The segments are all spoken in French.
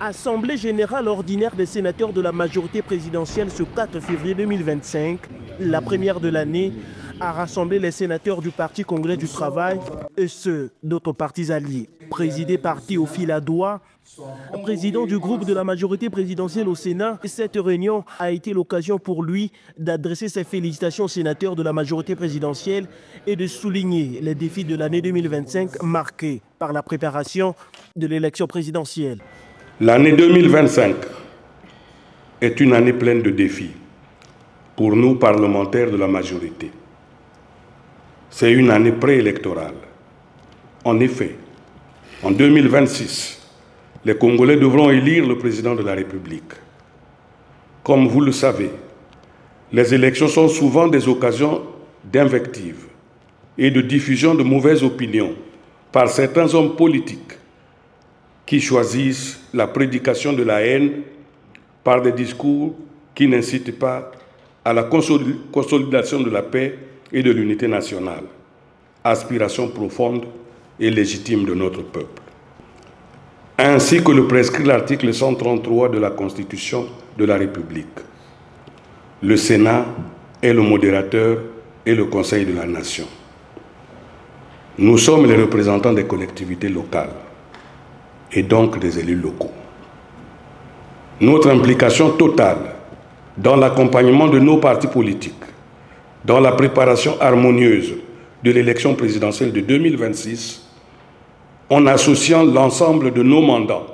Assemblée générale ordinaire des sénateurs de la majorité présidentielle ce 4 février 2025, la première de l'année, a rassemblé les sénateurs du Parti Congolais du Travail et ceux d'autres partis alliés. Présidé par Théophile Adoua, président du groupe de la majorité présidentielle au Sénat, cette réunion a été l'occasion pour lui d'adresser ses félicitations aux sénateurs de la majorité présidentielle et de souligner les défis de l'année 2025 marqués par la préparation de l'élection présidentielle. L'année 2025 est une année pleine de défis pour nous parlementaires de la majorité. C'est une année préélectorale. En effet, en 2026, les Congolais devront élire le président de la République. Comme vous le savez, les élections sont souvent des occasions d'invectives et de diffusion de mauvaises opinions par certains hommes politiques qui choisissent la prédication de la haine par des discours qui n'incitent pas à la consolidation de la paix et de l'unité nationale, aspiration profonde et légitime de notre peuple. Ainsi que le prescrit l'article 133 de la Constitution de la République. Le Sénat est le modérateur et le Conseil de la Nation. Nous sommes les représentants des collectivités locales et donc des élus locaux. Notre implication totale dans l'accompagnement de nos partis politiques, dans la préparation harmonieuse de l'élection présidentielle de 2026, en associant l'ensemble de nos mandats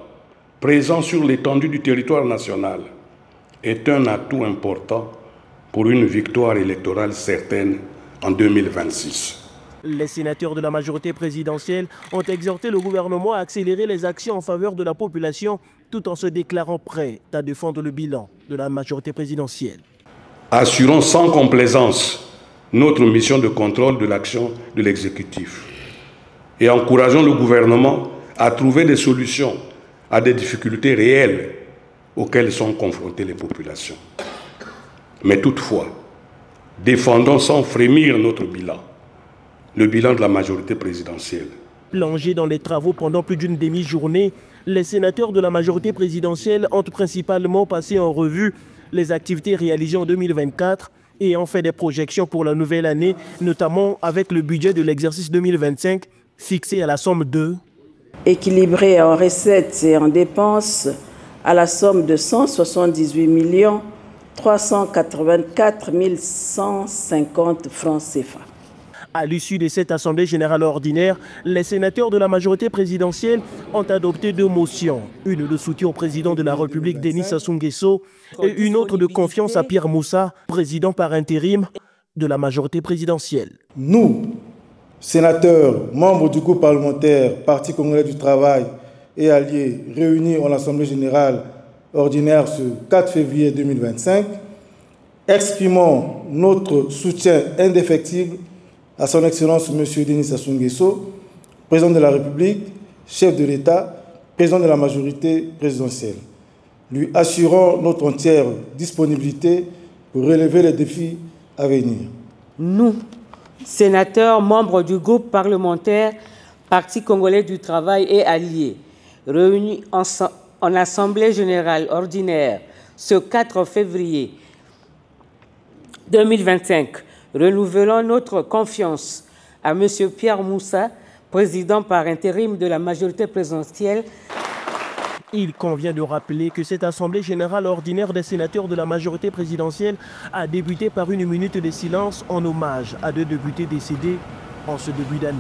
présents sur l'étendue du territoire national, est un atout important pour une victoire électorale certaine en 2026. Les sénateurs de la majorité présidentielle ont exhorté le gouvernement à accélérer les actions en faveur de la population tout en se déclarant prêt à défendre le bilan de la majorité présidentielle. Assurons sans complaisance notre mission de contrôle de l'action de l'exécutif et encourageons le gouvernement à trouver des solutions à des difficultés réelles auxquelles sont confrontées les populations. Mais toutefois, défendons sans frémir notre bilan, le bilan de la majorité présidentielle. Plongés dans les travaux pendant plus d'une demi-journée, les sénateurs de la majorité présidentielle ont principalement passé en revue les activités réalisées en 2024 et ont fait des projections pour la nouvelle année, notamment avec le budget de l'exercice 2025 fixé à la somme de... Équilibré en recettes et en dépenses à la somme de 178 384 150 francs CFA. À l'issue de cette Assemblée générale ordinaire, les sénateurs de la majorité présidentielle ont adopté deux motions. Une de soutien au président de la République, Denis Sassou Nguesso, et une autre de confiance à Pierre Moussa, président par intérim de la majorité présidentielle. Nous, sénateurs, membres du groupe parlementaire Parti Congolais du Travail et alliés réunis en Assemblée générale ordinaire ce 4 février 2025, exprimons notre soutien indéfectible à son Excellence M. Denis Sassou Nguesso, président de la République, chef de l'État, président de la majorité présidentielle. Lui assurons notre entière disponibilité pour relever les défis à venir. Nous, sénateurs, membres du groupe parlementaire Parti Congolais du Travail et alliés, réunis en Assemblée générale ordinaire ce 4 février 2025, renouvelons notre confiance à M. Pierre Moussa, président par intérim de la majorité présidentielle. Il convient de rappeler que cette Assemblée générale ordinaire des sénateurs de la majorité présidentielle a débuté par une minute de silence en hommage à deux députés décédés en ce début d'année.